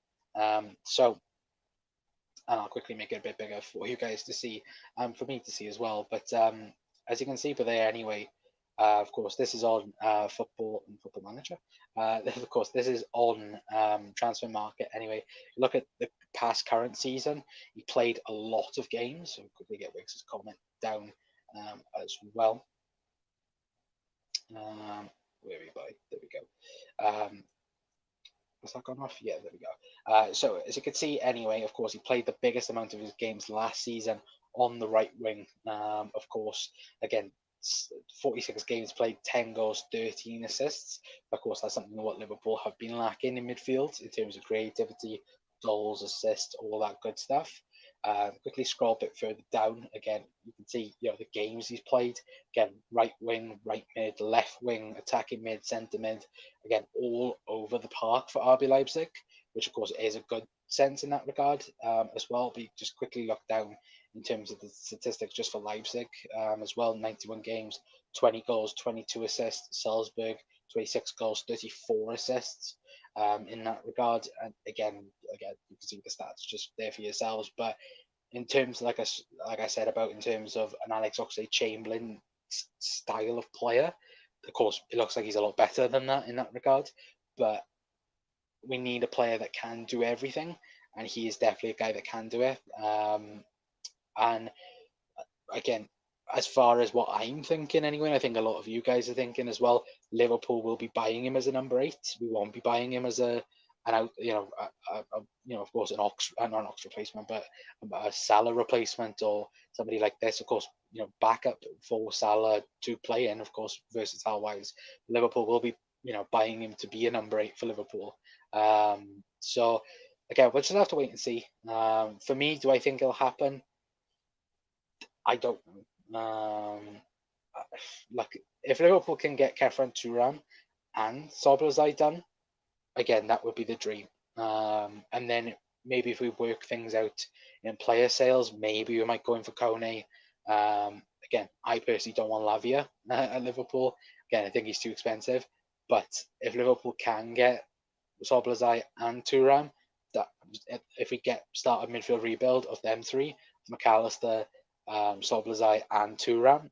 A: And I'll quickly make it a bit bigger for you guys to see, for me to see as well. But as you can see, there anyway. Of course, this is on Football Manager. Of course, this is on Transfer Market. Anyway, look at the past current season. He played a lot of games. So quickly get Wiggs' comment down as well. Where we go? There we go. Has that gone off? Yeah, there we go. So as you can see, anyway, of course, he played the biggest amount of his games last season on the right wing. Of course, again, 46 games played, 10 goals, 13 assists. Of course, that's something what Liverpool have been lacking in midfield in terms of creativity, goals, assists, all that good stuff. Quickly scroll a bit further down. Again, you can see the games he's played. Again, right wing, right mid, left wing, attacking mid, centre mid. Again, all over the park for RB Leipzig, which of course is a good sense in that regard as well. But you just quickly look down in terms of the statistics just for Leipzig as well. 91 games, 20 goals, 22 assists. Salzburg, 26 goals, 34 assists in that regard. And again, you can see the stats just there for yourselves. But in terms, like I said about in terms of an Alex Oxlade-Chamberlain style of player, of course, it looks like he's a lot better than that in that regard. But we need a player that can do everything, and he is definitely a guy that can do it. And again, as far as what I'm thinking anyway, I think a lot of you guys are thinking as well, Liverpool will be buying him as a number 8. We won't be buying him as of course, not an Ox replacement, but a Salah replacement or somebody like this. Of course, backup for Salah to play in, of course, versatile wise. Liverpool will be, buying him to be a number 8 for Liverpool. So again, we'll just have to wait and see. For me, do I think it'll happen? I don't know. Like if Liverpool can get Kefren Turan and Szoboszlai done, again, that would be the dream. And then maybe if we work things out in player sales, maybe we might go in for Kone. Again, I personally don't want Lavia at Liverpool. Again, I think he's too expensive. But if Liverpool can get Szoboszlai and Turan, that if we start a midfield rebuild of them three, McAllister, Szoboszlai and Turan,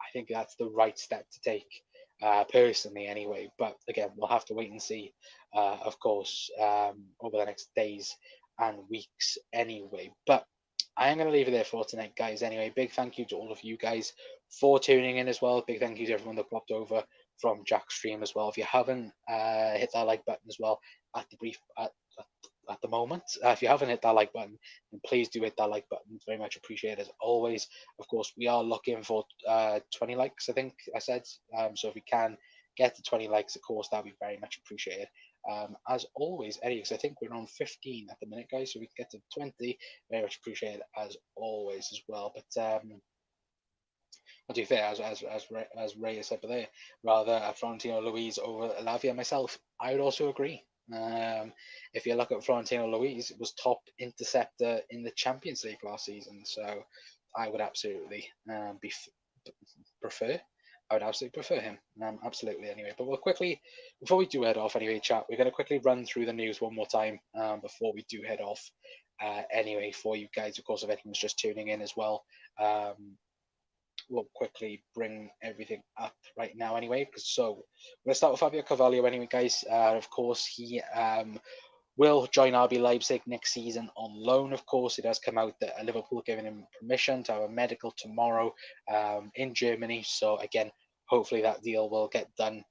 A: I think that's the right step to take, personally anyway. But again, we'll have to wait and see, of course, over the next days and weeks anyway. But I am going to leave it there for tonight, guys. Anyway, big thank you to all of you guys for tuning in as well. Big thank you to everyone that popped over from Jack's stream as well. If you haven't hit that like button as well at the moment. If you haven't hit that like button, then please do hit that like button. It's very much appreciated as always. Of course, we are looking for 20 likes, I think I said. So if we can get to 20 likes, of course, that would be very much appreciated. As always, Eddie, because I think we're on 15 at the minute, guys, so we can get to 20. Very much appreciated as always as well. But to be fair, as Ray has said there, rather Florentino Luis over Lavia myself, I would also agree. If you look at Florentino Luis, it was top interceptor in the Champions League last season, so I would absolutely prefer. I would absolutely prefer him. Absolutely, anyway. But we'll quickly, before we do head off, anyway, chat, we're going to quickly run through the news one more time before we do head off. Anyway, for you guys, of course, if anyone's just tuning in as well. we'll quickly bring everything up right now anyway. So we're going to start with Fabio Carvalho anyway, guys. Of course, he will join RB Leipzig next season on loan. Of course, it has come out that Liverpool giving him permission to have a medical tomorrow in Germany. So again, hopefully that deal will get done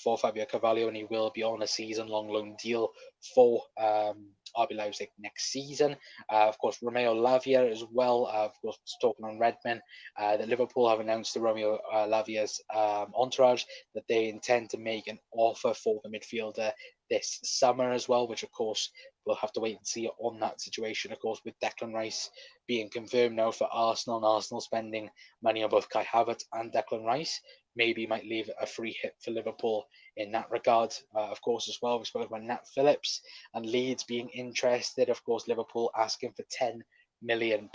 A: for Fabio Carvalho, and he will be on a season-long loan deal for RB Leipzig next season. Of course, Romeo Lavia as well. Of course, talking on Redmen, that Liverpool have announced to Romeo Lavia's entourage that they intend to make an offer for the midfielder this summer as well, which of course we'll have to wait and see on that situation. Of course, with Declan Rice being confirmed now for Arsenal, and Arsenal spending money on both Kai Havertz and Declan Rice, maybe might leave a free hit for Liverpool in that regard. Of course, as well, we spoke about Nat Phillips and Leeds being interested. Of course, Liverpool asking for £10 million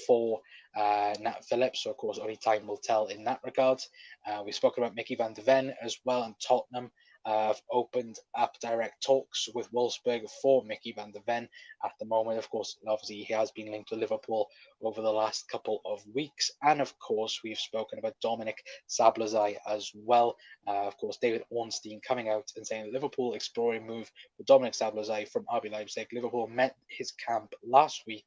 A: for Nat Phillips. So, of course, only time will tell in that regard. We spoke about Mickey van de Ven as well, and Tottenham have opened up direct talks with Wolfsburg for Mickey van de Ven at the moment. Of course, obviously, he has been linked to Liverpool over the last couple of weeks. And of course, we've spoken about Dominik Szoboszlai as well. Of course, David Ornstein coming out and saying Liverpool exploring move for Dominik Szoboszlai from RB Leipzig. Liverpool met his camp this week,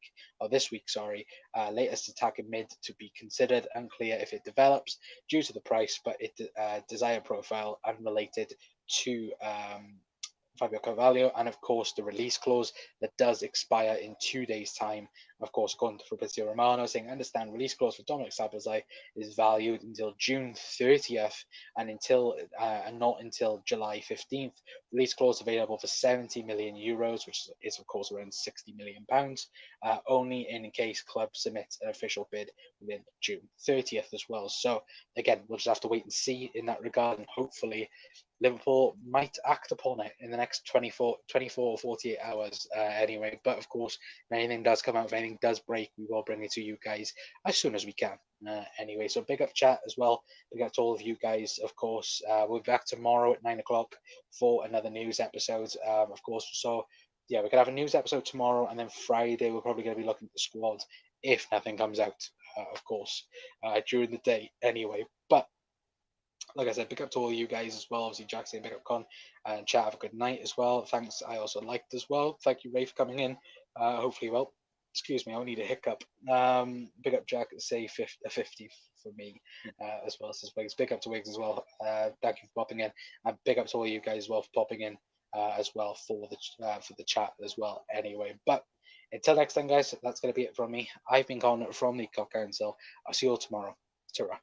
A: latest attacking mid to be considered. Unclear if it develops due to the price, but it desired profile unrelated to Fabio Carvalho, and of course the release clause that does expire in 2 days' time. Of course, according to Fabrizio Romano, saying, understand release clause for Dominik Szoboszlai is valued until June 30th and not until July 15th. Release clause available for 70 million euros, which is of course around 60 million pounds, only in case club submits an official bid within June 30th as well. So again, we'll just have to wait and see in that regard, and hopefully Liverpool might act upon it in the next 24 or 48 hours anyway. But of course, if anything does come out, if anything does break, we will bring it to you guys as soon as we can. Anyway, so big up chat as well. Big up to all of you guys, of course. We'll be back tomorrow at 9 o'clock for another news episode, of course. So yeah, we're going to have a news episode tomorrow, and then Friday we're probably going to be looking at the squad if nothing comes out, of course, during the day anyway. But like I said, big up to all you guys as well. Obviously, Jack saying big up Con and chat. Have a good night as well. Thanks. I also liked as well. Thank you, Ray, for coming in. Hopefully, well, excuse me, I need a hiccup. Big up Jack. Say a 50 for me as well. Says Wiggs. Big up to Wiggs as well. Thank you for popping in, and big up to all you guys as well for popping in as well for the chat as well. Anyway, but until next time, guys, that's going to be it from me. I've been Con from the Cock Council. I'll see you all tomorrow. Ta-ra.